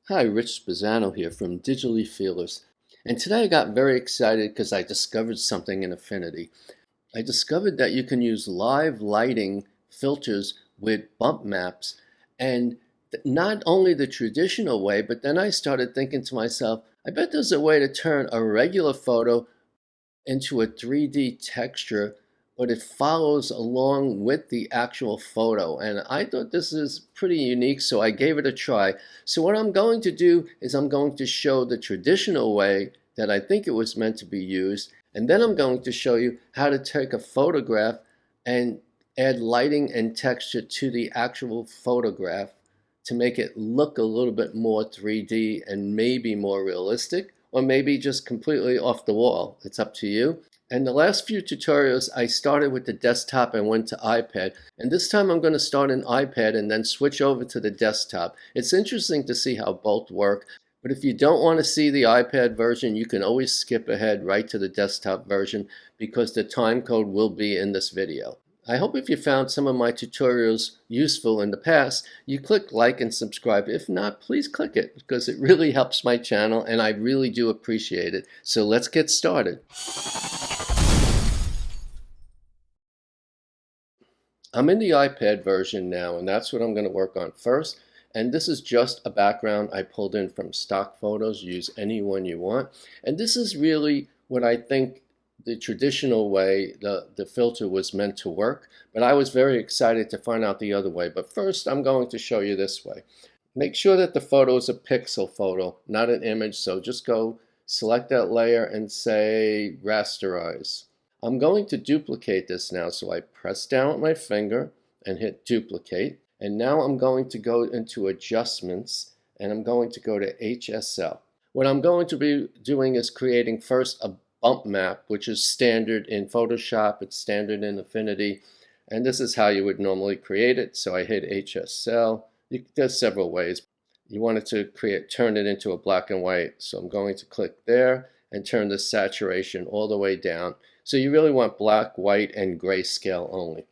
Hi, Rich Spezzano here from Digitally Feelers. And today I got very excited because I discovered something in Affinity. I discovered that you can use live lighting filters with bump maps, and not only the traditional way, but then I started thinking to myself, I bet there's a way to turn a regular photo into a 3D texture, but it follows along with the actual photo. And I thought this is pretty unique, so I gave it a try. So what I'm going to do is I'm going to show the traditional way that I think it was meant to be used, and then I'm going to show you how to take a photograph and add lighting and texture to the actual photograph to make it look a little bit more 3D and maybe more realistic, or maybe just completely off the wall. It's up to you. And the last few tutorials, I started with the desktop and went to iPad. And this time I'm going to start in iPad and then switch over to the desktop. It's interesting to see how both work. But if you don't want to see the iPad version, you can always skip ahead right to the desktop version because the time code will be in this video. I hope if you found some of my tutorials useful in the past, you click like and subscribe. If not, please click it because it really helps my channel and I really do appreciate it. So let's get started. I'm in the iPad version now, and that's what I'm going to work on first. And this is just a background I pulled in from stock photos. Use any one you want. And this is really what I think the traditional way the filter was meant to work, but I was very excited to find out the other way. But first I'm going to show you this way. Make sure that the photo is a pixel photo, not an image, so just go select that layer and say Rasterize. I'm going to duplicate this now, so I press down with my finger and hit duplicate, and now I'm going to go into adjustments and I'm going to go to HSL. What I'm going to be doing is creating first a bump map, which is standard in Photoshop, it's standard in Affinity, and this is how you would normally create it. So I hit HSL. There's several ways. You want it to turn it into a black and white, so I'm going to click there and turn the saturation all the way down. So you really want black, white, and grayscale only.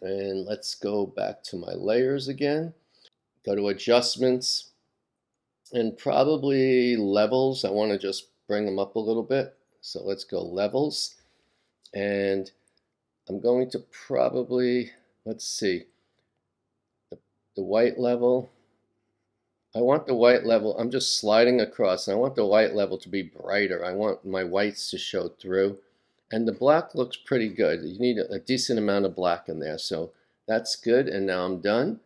And let's go back to my layers again. Go to adjustments and probably levels. I want to just bring them up a little bit. So let's go levels, and I'm going to probably, let's see, the white level. I want the white level, I'm just sliding across, and I want the white level to be brighter. I want my whites to show through. And the black looks pretty good. You need a decent amount of black in there, so that's good. And now I'm done.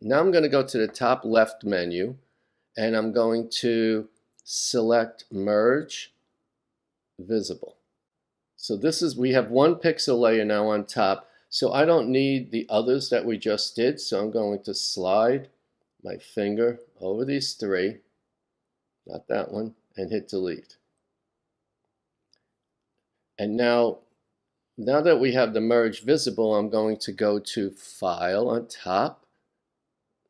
Now I'm going to go to the top left menu, and I'm going to select Merge Visible. So this is, we have one pixel layer now on top, so I don't need the others that we just did, so I'm going to slide my finger over these three, not that one, and hit delete. And now that we have the merge visible, I'm going to go to File on top,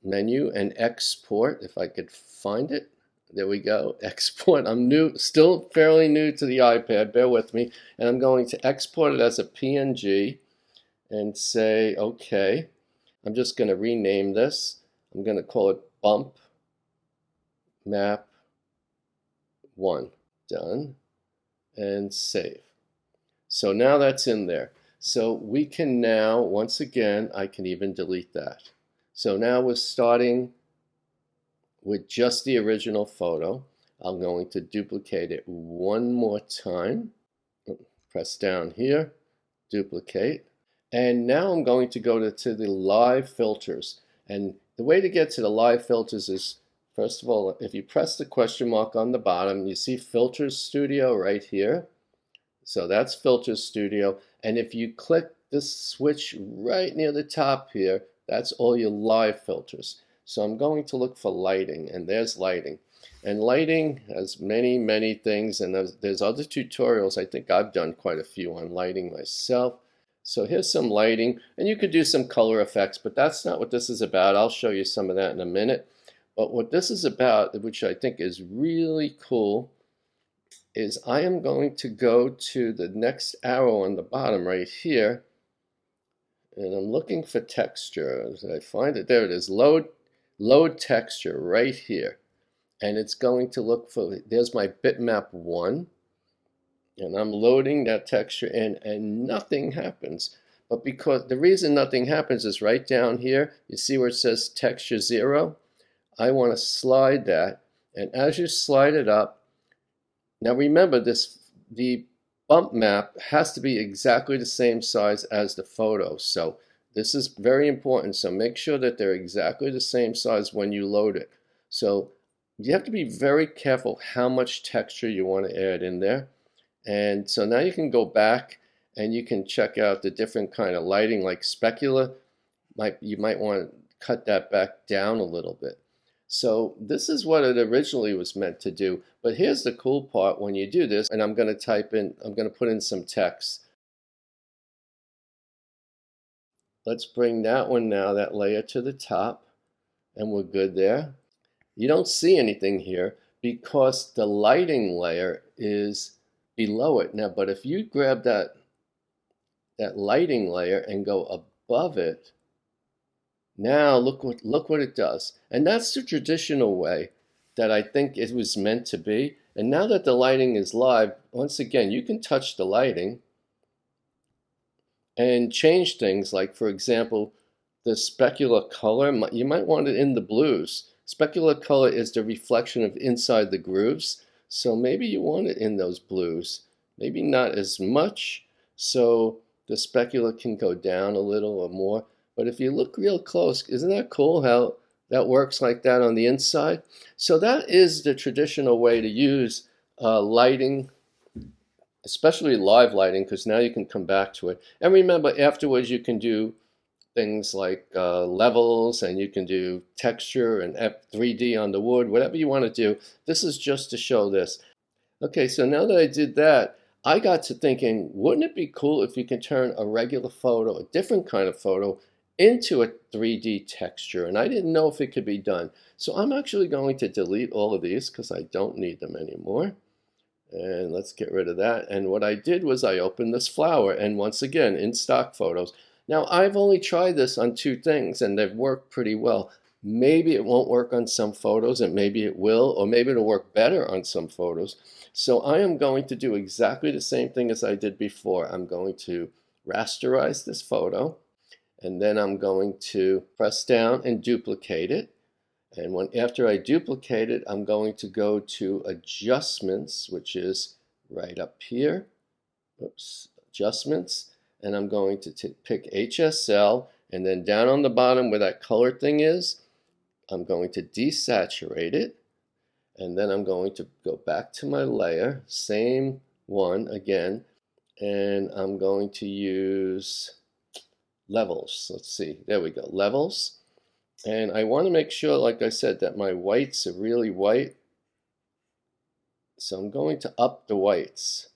Menu, and Export, if I could find it. There we go, export. I'm new, still fairly new to the iPad, bear with me. And I'm going to export it as a PNG and say, okay. I'm just going to rename this. I'm going to call it Bump Map 1. Done. And save. So now that's in there. So we can now, once again, I can even delete that. So now we're starting with just the original photo. I'm going to duplicate it one more time. Press down here, duplicate. And now I'm going to go to the live filters. And the way to get to the live filters is, first of all, if you press the question mark on the bottom, you see Filters Studio right here. So that's Filters Studio. And if you click this switch right near the top here, that's all your live filters. So I'm going to look for lighting, and there's lighting. And lighting has many, many things, and there's other tutorials. I think I've done quite a few on lighting myself. So here's some lighting, and you could do some color effects, but that's not what this is about. I'll show you some of that in a minute. But what this is about, which I think is really cool, is I am going to go to the next arrow on the bottom right here, and I'm looking for texture. Did I find it? There it is, load texture right here. and it's going to look for, there's my bitmap 1, and I'm loading that texture in, and nothing happens. But because the reason nothing happens is right down here, you see where it says texture 0? I want to slide that, and as you slide it up, now remember this, the bump map has to be exactly the same size as the photo. So this is very important. So make sure that they're exactly the same size when you load it. So you have to be very careful how much texture you want to add in there. And so now you can go back and you can check out the different kind of lighting, like specular. You might want to cut that back down a little bit. So this is what it originally was meant to do. But here's the cool part when you do this, and I'm going to put in some text. Let's bring that one now, that layer to the top, and we're good there. You don't see anything here because the lighting layer is below it. Now, but if you grab that lighting layer and go above it, now look what it does. And that's the traditional way that I think it was meant to be. And now that the lighting is live, once again, you can touch the lighting and change things. Like, for example, the specular color, you might want it in the blues. Specular color is the reflection of inside the grooves. So maybe you want it in those blues. Maybe not as much, so the specular can go down a little or more. But if you look real close, isn't that cool how that works like that on the inside? So that is the traditional way to use lighting, especially live lighting, because now you can come back to it. And remember, afterwards you can do things like levels, and you can do texture and 3D on the wood, whatever you want to do. This is just to show this. Okay, so now that I did that, I got to thinking, wouldn't it be cool if you can turn a regular photo, a different kind of photo, into a 3D texture? And I didn't know if it could be done. So I'm actually going to delete all of these because I don't need them anymore. And let's get rid of that. And what I did was I opened this flower, and once again, in stock photos. Now, I've only tried this on 2 things, and they've worked pretty well. Maybe it won't work on some photos, and maybe it will, or maybe it'll work better on some photos. So I am going to do exactly the same thing as I did before. I'm going to rasterize this photo, and then I'm going to press down and duplicate it. And after I duplicate it, I'm going to go to Adjustments, which is right up here. Oops, Adjustments. And I'm going to pick HSL, and then down on the bottom where that color thing is, I'm going to desaturate it. And then I'm going to go back to my layer, same one again, and I'm going to use levels. Let's see, there we go, levels. And I want to make sure, like I said, that my whites are really white. So I'm going to up the whites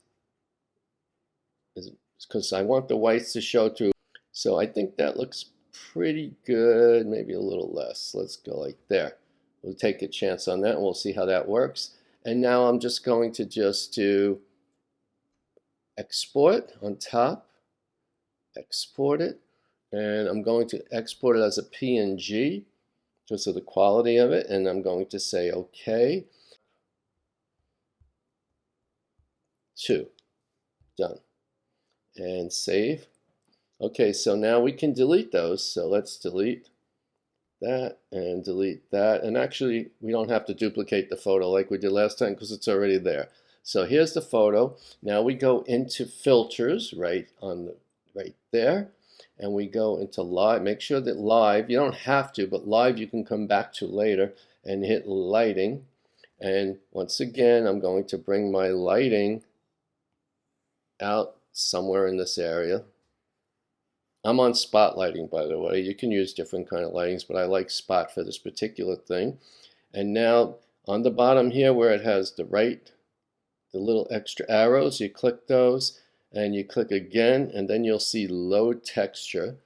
because I want the whites to show through. So I think that looks pretty good, maybe a little less. Let's go like there. We'll take a chance on that and we'll see how that works. And now I'm just going to do export on top, export it, and I'm going to export it as a PNG because of the quality of it, and I'm going to say OK. 2. Done. And save. Okay, so now we can delete those. So let's delete that and delete that. And actually, we don't have to duplicate the photo like we did last time because it's already there. So here's the photo. Now we go into filters right there. And we go into live. Make sure that live, you don't have to, but live you can come back to later, and hit lighting. And once again, I'm going to bring my lighting out somewhere in this area. I'm on spot lighting, by the way. You can use different kind of lightings, but I like spot for this particular thing. And now on the bottom here where it has the little extra arrows, you click those and you click again, and then you'll see load texture.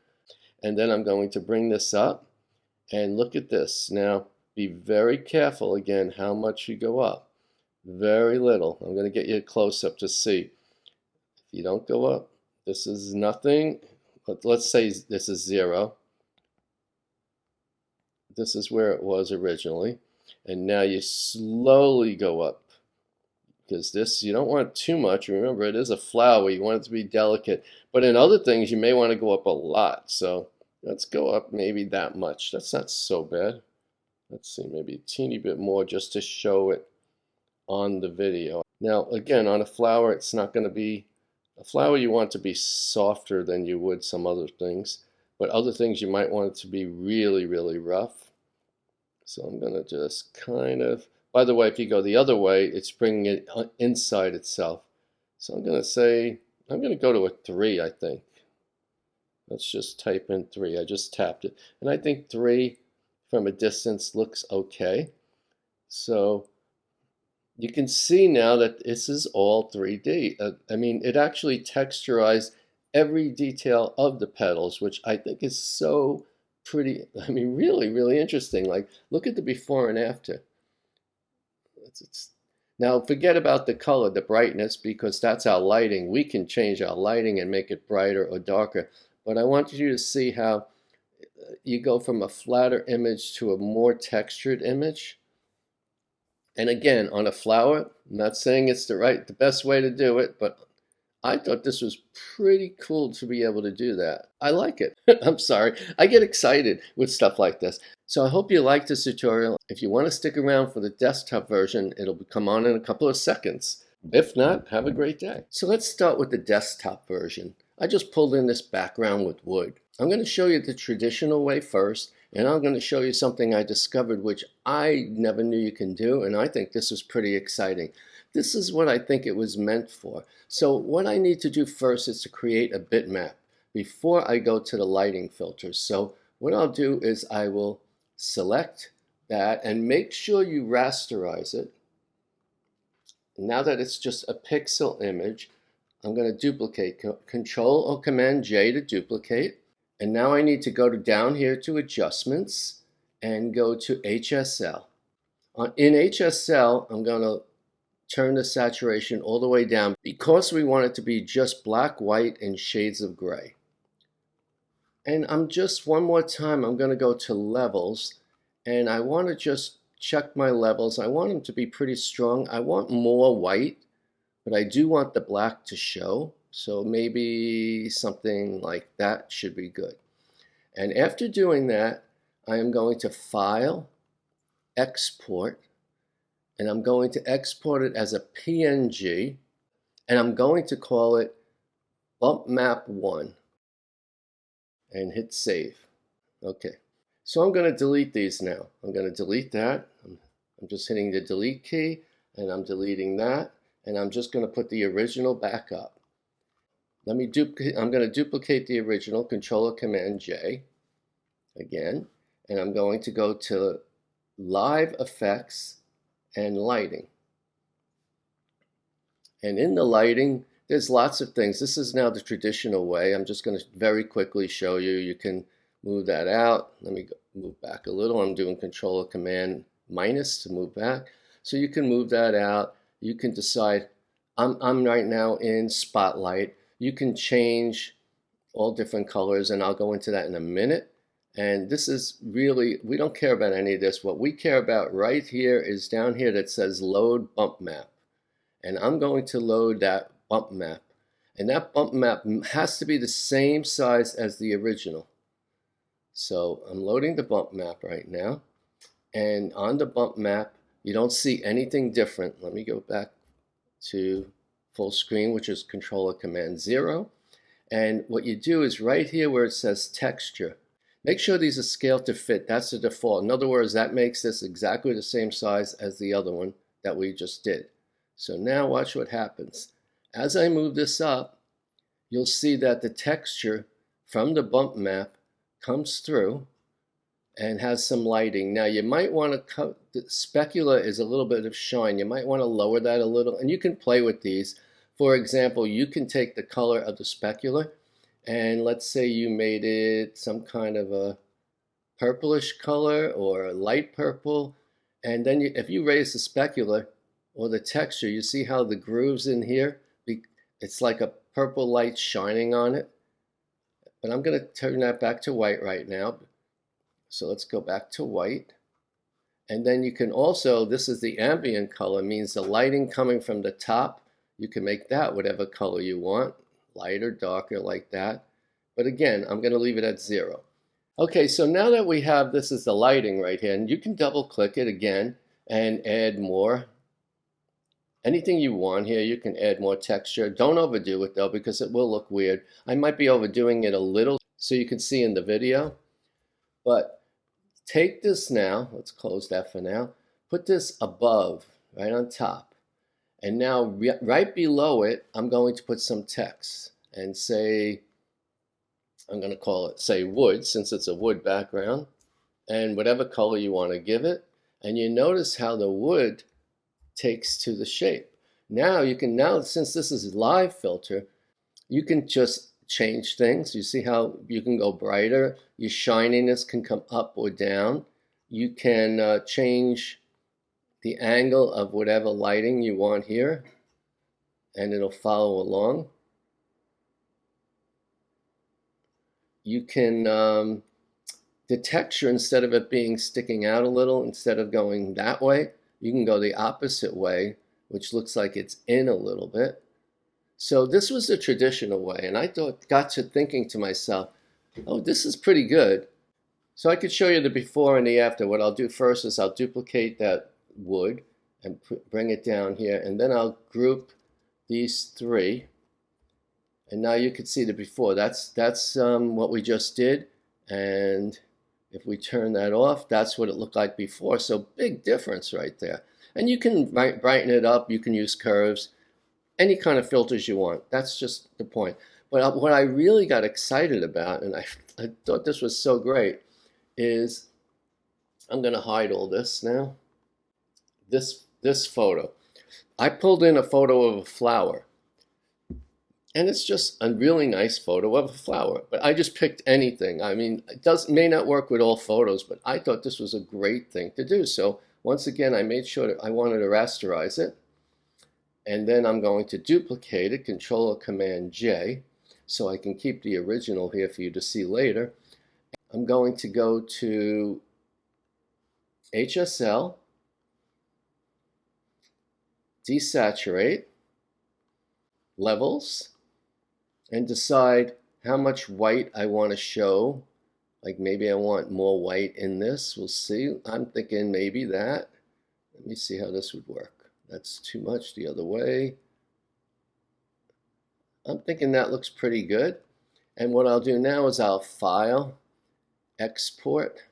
And then I'm going to bring this up and look at this. Now be very careful again how much you go up. Very little. I'm going to get you a close-up to see. If you don't go up, this is nothing. Let's say this is 0. This is where it was originally. And now you slowly go up, because this, you don't want too much. Remember, it is a flower. You want it to be delicate. But in other things, you may want to go up a lot. So let's go up maybe that much. That's not so bad. Let's see, maybe a teeny bit more just to show it on the video. Now, again, on a flower, it's not going to be a flower. You want it to be softer than you would some other things. But other things, you might want it to be really, really rough. So I'm going to just kind of, by the way, if you go the other way, it's bringing it inside itself. So I'm going to say, I'm going to go to a 3, I think. Let's just type in 3. I just tapped it. And I think 3 from a distance looks okay. So you can see now that this is all 3D. I mean, it actually texturized every detail of the petals, which I think is so pretty. I mean, really, really interesting. Like, look at the before and after. Now, forget about the color, the brightness, because that's our lighting. We can change our lighting and make it brighter or darker. But I want you to see how you go from a flatter image to a more textured image. And again, on a flower, I'm not saying it's the best way to do it, but I thought this was pretty cool to be able to do that. I like it. I'm sorry. I get excited with stuff like this. So I hope you liked this tutorial. If you want to stick around for the desktop version, it'll come on in a couple of seconds. If not, have a great day. So let's start with the desktop version. I just pulled in this background with wood. I'm going to show you the traditional way first, and I'm going to show you something I discovered which I never knew you can do, and I think this is pretty exciting. This is what I think it was meant for. So what I need to do first is to create a bitmap before I go to the lighting filters. So what I'll do is I will select that and make sure you rasterize it. Now that it's just a pixel image, I'm going to duplicate. Control or Command J to duplicate. And now I need to go down here to Adjustments and go to HSL. In HSL, I'm going to turn the saturation all the way down because we want it to be just black, white, and shades of gray. And one more time, I'm going to go to Levels, and I want to just check my levels. I want them to be pretty strong. I want more white, but I do want the black to show. So maybe something like that should be good. And after doing that, I am going to File, Export, and I'm going to export it as a PNG, and I'm going to call it Bump Map 1, and hit Save. Okay, so I'm going to delete these now. I'm going to delete that. I'm just hitting the delete key, and I'm deleting that, and I'm just going to put the original back up. I'm going to duplicate the original, Control or Command J, again, and I'm going to go to Live Effects and Lighting. And in the lighting, there's lots of things. This is now the traditional way. I'm just going to very quickly show you. You can move that out. Let me move back a little. I'm doing Control or Command minus to move back. So you can move that out. You can decide, I'm right now in Spotlight. You can change all different colors, and I'll go into that in a minute. And this is really, we don't care about any of this. What we care about right here is down here that says Load Bump Map. And I'm going to load that bump map. And that bump map has to be the same size as the original. So I'm loading the bump map right now. And on the bump map, you don't see anything different. Let me go back to full screen, which is Control or Command 0. And what you do is right here where it says Texture, make sure these are scaled to fit. That's the default. In other words, that makes this exactly the same size as the other one that we just did. So now watch what happens. As I move this up, you'll see that the texture from the bump map comes through and has some lighting. Now you might want to cut, the specular is a little bit of shine. You might want to lower that a little, and you can play with these. For example, you can take the color of the specular, and let's say you made it some kind of a purplish color or a light purple, and then if you raise the specular or the texture, you see how the grooves in here, it's like a purple light shining on it. But I'm going to turn that back to white right now. So let's go back to white. And then you can also, this is the ambient color, means the lighting coming from the top, you can make that whatever color you want, lighter, darker, like that. But again, I'm going to leave it at 0. Okay, so now that we have, this is the lighting right here, and you can double click it again and add more. Anything you want here, you can add more texture. Don't overdo it though, because it will look weird. I might be overdoing it a little so you can see in the video. But take this now, let's close that for now. Put this above, right on top. And now right below it, I'm going to put some text and say, I'm going to call it, say, wood, since it's a wood background, and whatever color you want to give it. And you notice how the wood takes to the shape. Now you can, since this is live filter, you can just change things. You see how you can go brighter. Your shininess can come up or down. You can change the angle of whatever lighting you want here, and it'll follow along. You can, the texture, instead of it being sticking out a little, instead of going that way, you can go the opposite way, which looks like it's in a little bit. So this was the traditional way, and I got to thinking to myself, oh, this is pretty good. So I could show you the before and the after. What I'll do first is I'll duplicate that wood and bring it down here, and then I'll group these 3. And now you can see the before. That's what we just did. And if we turn that off, that's what it looked like before. So big difference right there. And you can brighten it up. You can use curves, any kind of filters you want. That's just the point. But what I really got excited about, and I thought this was so great, is I'm going to hide all this now. This photo. I pulled in a photo of a flower. And it's just a really nice photo of a flower. But I just picked anything. I mean, it may not work with all photos, but I thought this was a great thing to do. So once again, I made sure that I wanted to rasterize it. And then I'm going to duplicate it, Control or Command J, so I can keep the original here for you to see later. I'm going to go to HSL, desaturate, levels, and decide how much white I want to show. Like maybe I want more white in this. We'll see. I'm thinking maybe that. Let me see how this would work. That's too much the other way. I'm thinking that looks pretty good. And what I'll do now is I'll file, export,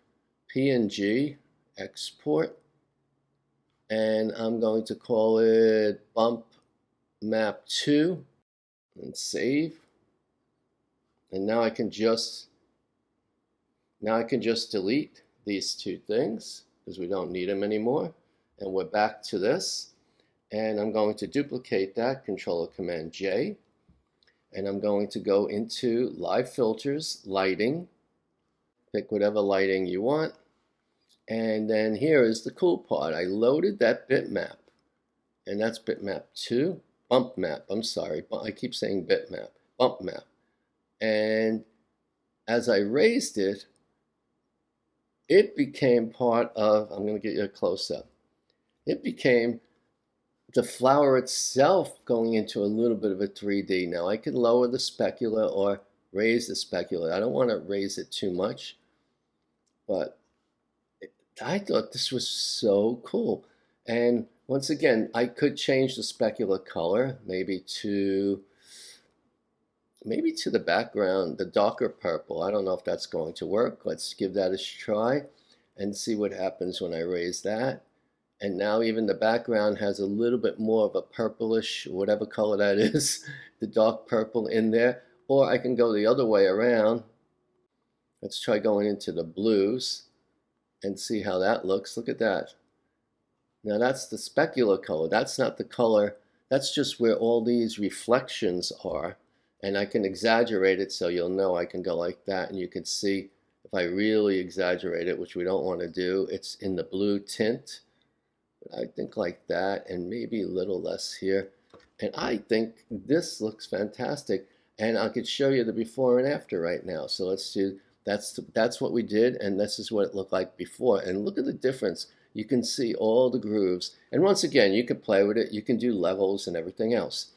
PNG, export, and I'm going to call it bump map 2 and save. And now I can just delete these 2 things because we don't need them anymore. And we're back to this. And I'm going to duplicate that, Control or Command J. And I'm going to go into Live Filters, Lighting. Pick whatever lighting you want. And then here is the cool part. I loaded that bitmap. And that's bitmap 2. Bump map, I'm sorry. I keep saying bitmap. Bump map. And as I raised it, it became part of, I'm going to get you a close-up. It became the flower itself going into a little bit of a 3D. Now I could lower the specular or raise the specular. I don't want to raise it too much, but I thought this was so cool. And once again, I could change the specular color, maybe to the background, the darker purple. I don't know if that's going to work. Let's give that a try and see what happens when I raise that. And now even the background has a little bit more of a purplish, whatever color that is, the dark purple in there. Or I can go the other way around. Let's try going into the blues and see how that looks. Look at that. Now that's the specular color. That's not the color. That's just where all these reflections are. And I can exaggerate it so you'll know I can go like that. And you can see if I really exaggerate it, which we don't want to do, it's in the blue tint. I think like that, and maybe a little less here. And I think this looks fantastic. And I could show you the before and after right now. So let's do, that's what we did, and this is what it looked like before. And look at the difference. you can see all the grooves. And once again, you can play with it. You can do levels and everything else.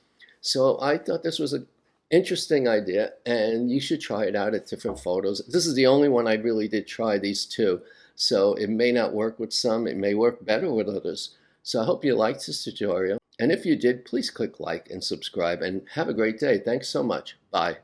So I thought this was an interesting idea, and you should try it out at different photos. This is the only one I really did try, these two. So it may not work with some. It may work better with others. So I hope you liked this tutorial. And if you did, please click like and subscribe, and have a great day. Thanks so much. Bye.